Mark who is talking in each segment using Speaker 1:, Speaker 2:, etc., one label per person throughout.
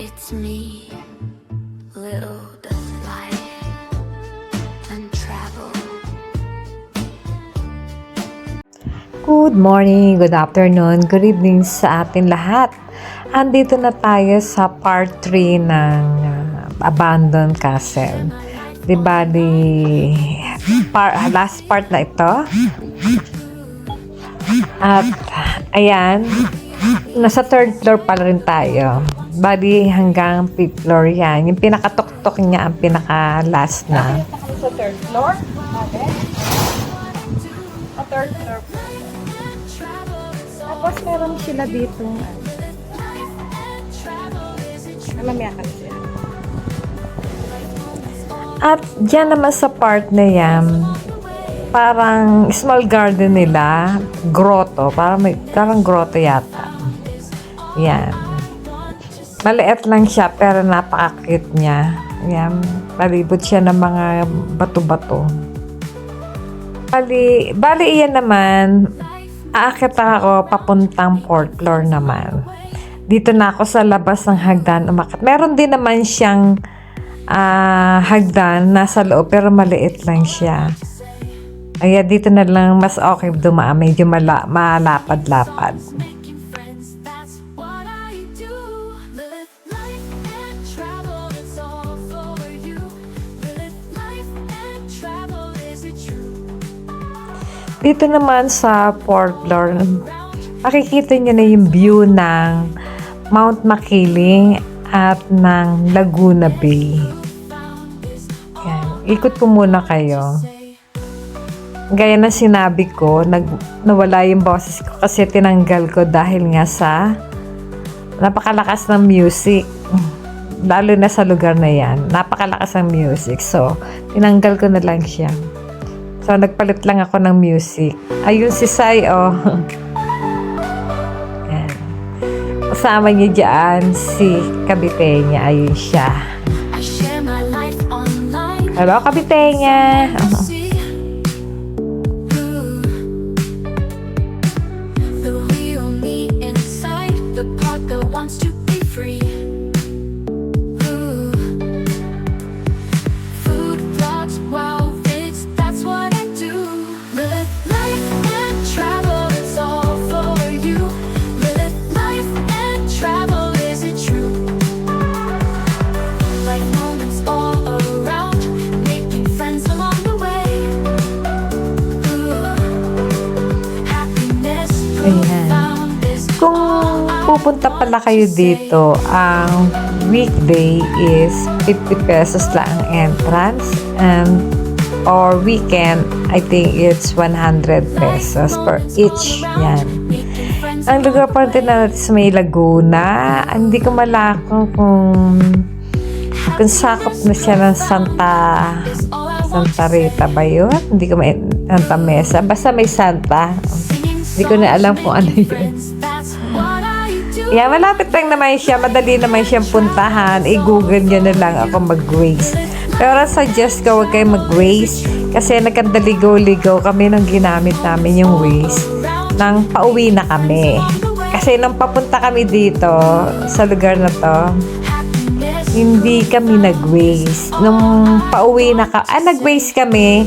Speaker 1: It's me, little does life and travel.
Speaker 2: Good morning, good afternoon, good evening sa atin lahat. Andito na tayo sa part 3 ng Abandoned Castle. Diba, last part na ito. At, ayan, nasa third floor pa rin tayo. Bali, hanggang 5th floor yan. Yung pinakatuktok niya ang pinaka-last na.
Speaker 3: Sa third floor? Okay. Sa third floor. Tapos meron sila dito. Namamiyakan siya.
Speaker 2: At dyan naman sa part na yan, parang small garden nila, grotto, parang grotto yata. Yan. Maliit lang siya pero napaka-cute niya. Yan. Palibot siya ng mga bato-bato. Bali iyan naman, aakit ako papuntang 4th floor naman. Dito na ako sa labas ng hagdan umakyat. Meron din naman siyang hagdan nasa loob pero maliit lang siya. Kaya dito na lang mas okay dumaan, medyo malapad-lapad. Dito naman sa 4th floor, makikita nyo na yung view ng Mount Makiling at ng Laguna Bay. Yan. Ikot ko muna kayo. Gaya na sinabi ko, nawala yung boses ko kasi tinanggal ko dahil nga sa napakalakas ng music. Lalo na sa lugar na yan. Napakalakas ng music. So, tinanggal ko na lang siya. So, nagpalit lang ako ng music. Ayun si Sai, oh. Yan. Kasama niya dyan si Kabitenya. Ayun siya. Hello, Kabitenya. Ayan. Kung pupunta pala kayo dito, ang weekday is 50 pesos lang ang entrance, and or weekend, I think it's 100 pesos per each. Yan. Ang lugar pa rin natin sa may Laguna, hindi ko malakong kung sakop na siya ng Santa Rita ba yun? Hindi ko Santa Mesa. Basta may Santa. Hindi ko na alam kung ano yun. Yeah, malapit lang naman siya. Madali naman siyang puntahan. I-google nyo na lang ako mag-Waze. Pero suggest ko huwag kayo mag-Waze kasi nagkandaligaw-ligaw kami nung ginamit namin yung Waze nang pauwi na kami. Kasi nung papunta kami dito sa lugar na to, hindi kami nag-Waze. Nung pauwi na nag-Waze kami.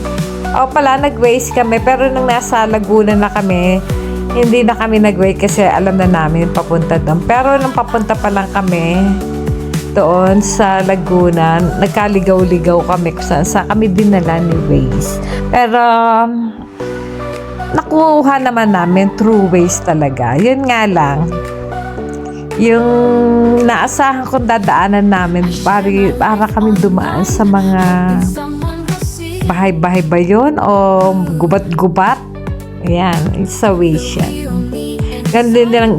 Speaker 2: O pala, nag-Waze kami. Pero nung nasa Laguna na kami, hindi na kami nag-Waze kasi alam na namin papunta doon. Pero nung papunta pa lang kami doon sa Laguna, nagkaligaw-ligaw kami kung saan kami dinala ni Waze. Pero nakuha naman namin through Waze talaga. Yun nga lang, yung naasahan kong dadaanan namin para kami dumaan sa mga bahay-bahay ba yun o gubat-gubat. Ayan, it's a Waze yan.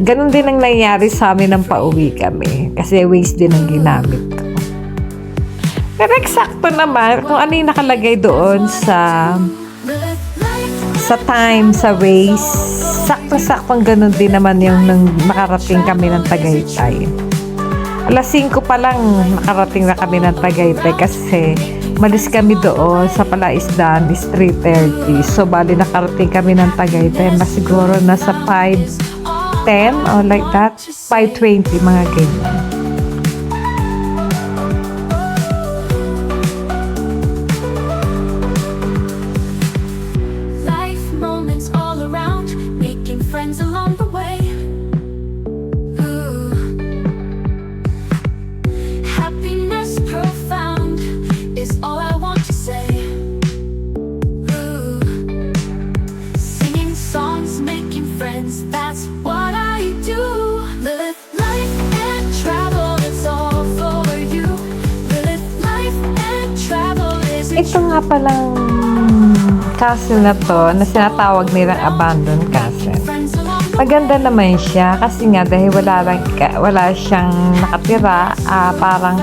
Speaker 2: Ganun din ang nangyari sa amin nang pauwi kami kasi Waze din ang ginamit ko. Pero eksakto naman kung ano yung nakalagay doon sa time sa Waze, sakto-saktong ganun din naman yung nang makarating kami ng Tagaytay. Alas 5 pa lang nakarating na kami ng Tagaytay kasi malis kami doon sa Palaisdaan is 3:30. So, bali nakarating kami ng Tagaytay na siguro nasa 5:10 or like that. 5:20, mga ganyan. Ito nga palang castle na to na sinatawag nilang abandoned castle. Maganda naman siya kasi nga dahil wala siyang nakatira, parang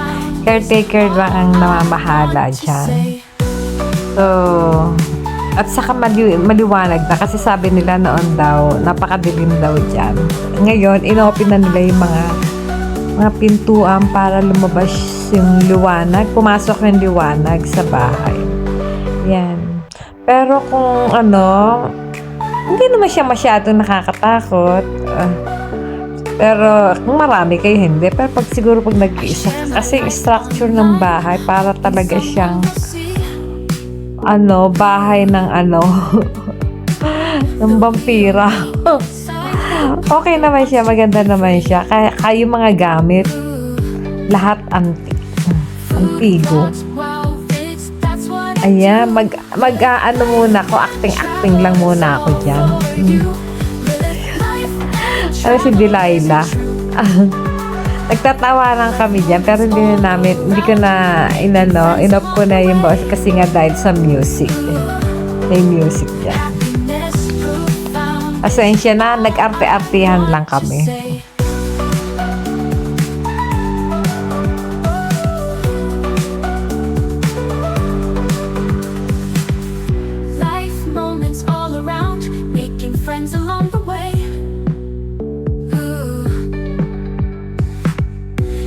Speaker 2: caretaker lang ang namamahala dyan. So, at saka maliwanag na kasi sabi nila noon daw, napakadilim daw dyan. Ngayon, inopen na nila yung mga pintuan para lumabas yung liwanag, pumasok yung liwanag sa bahay. Yan. Pero kung hindi naman siya masyadong nakakatakot. Pero kung marami kayo hindi. Pero siguro pag nag-iisa, kasi yung structure ng bahay para talaga siyang bahay ng ng vampira. Okay naman siya, maganda naman siya. Kaya yung mga gamit, lahat antigo. Ayan, muna ako, acting lang muna ako dyan. Si Delilah. Nagtatawanan kami dyan, pero hindi ko na inop ko na yung boss kasi nga dahil sa music. May music dyan. Asensya na, nag-arte-artehan lang kami.
Speaker 1: Life moments all around, making friends along the way. Ooh.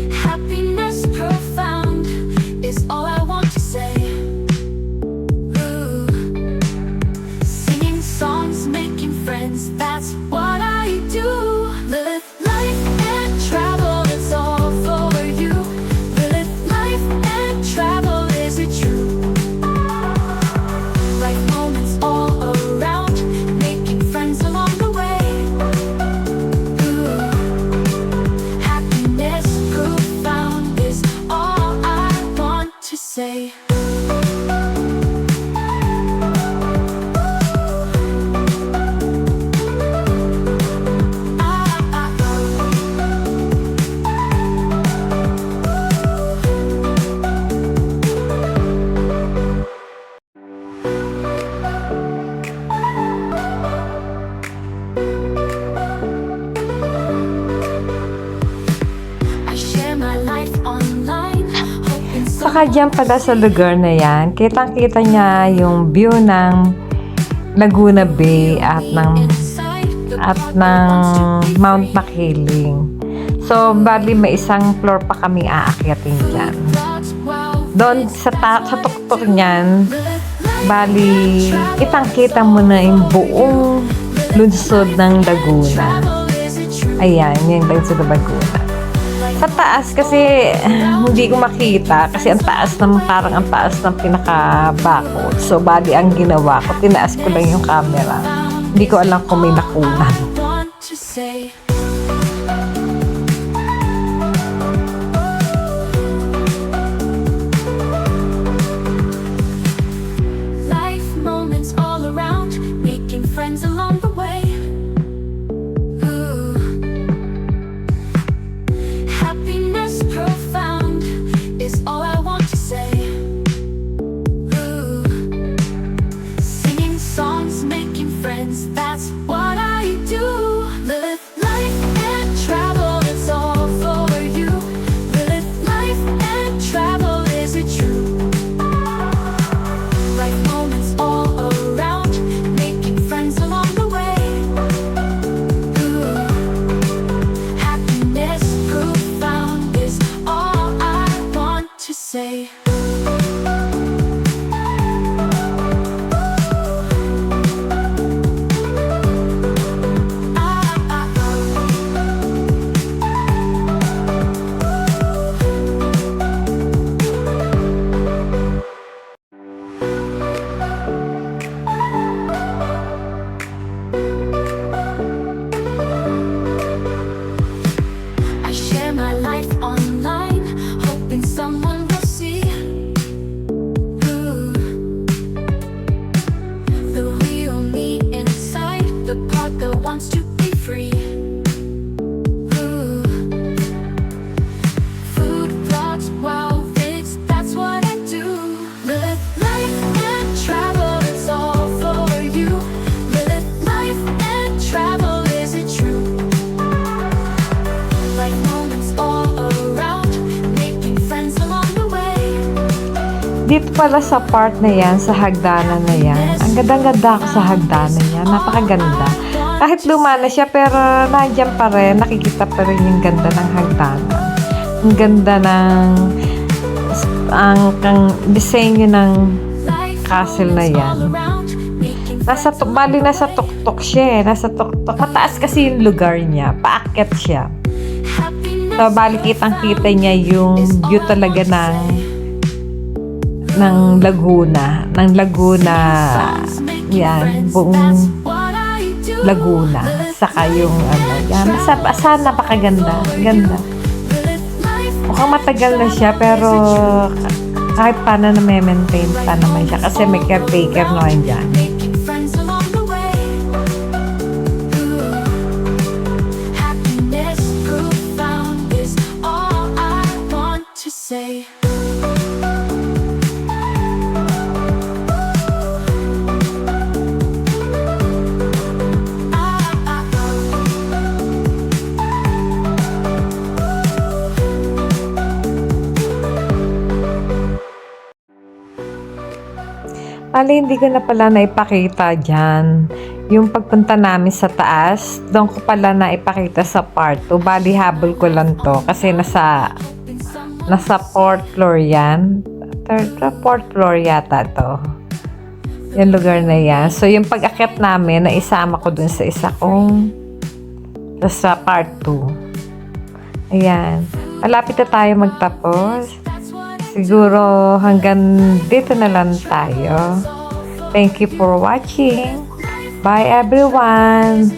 Speaker 1: Happiness profound is all I want to say. Ooh. Singing songs, making friends, that's what I do. Live life and travel, it's all for you. Live life and travel, is it true? Life moments all around, making friends along the way. Ooh. Happiness profound is all I want to say. I share my life online, hoping
Speaker 2: Saka dyan pala sa lugar na yan, kitang-kita niya yung view ng Laguna Bay at ng Mount Makiling. So, bali may isang floor pa kami aakyatin dyan. Doon sa tuktok niyan, bali kitang-kita mo na yung buong lungsod ng Laguna. Ayan, yung lungsod ng Laguna. Sa taas kasi hindi ko makita kasi ang taas naman parang ang taas ng pinaka-bakod. So, bali ang ginawa ko, tinaas ko lang yung camera. Hindi ko alam kung may nakunan.
Speaker 1: want to say. Life moments all around, making friends along the way. Ooh. Happiness profound is all I want to say. Ooh. Singing songs, making friends, that's what I do. Live life and travel, it's all for you. Live life and travel, is it true? Life moments all around, making friends along the way. Ooh. Happiness profound is all I want to say. I share my life online, hoping someone will see. Ooh. The real me inside, the part that wants to be free. Ooh. Food blogs, wow, vids, that's what I do. Live life
Speaker 2: dito pala sa part na yan, sa hagdanan na yan, ang ganda-ganda ako sa hagdanan yan, napakaganda. Kahit luma na siya, pero nandiyan pa rin, nakikita pa rin yung ganda ng hagdanan. Ang ganda ng ang disenyo ng castle na yan. Bali nasa tuktok siya eh. Nasa tuktok. Mataas kasi yung lugar niya. Paakyat siya. So, bali kitang-kita niya yung view talaga ng Laguna. Ng Laguna. Yan. Buong Laguna. Saka yung ano. Yan. Basta napakaganda. Ganda. Mukhang matagal na siya pero kahit paano na maintain pa naman siya kasi may caretaker naman dyan.
Speaker 1: Say
Speaker 2: Bali, hindi ko na pala naipakita dyan. Yung pagpunta namin sa taas, doon ko pala naipakita sa part 2. Bali, habol ko lang to kasi nasa 4th floor yan. 4th floor yata to. Yung lugar na yan. So, yung pag-akyat namin, naisama ko dun sa isa kong sa part 2. Ayan. Malapit na tayo magtapos. Siguro hanggang dito na lang tayo. Thank you for watching. Bye everyone.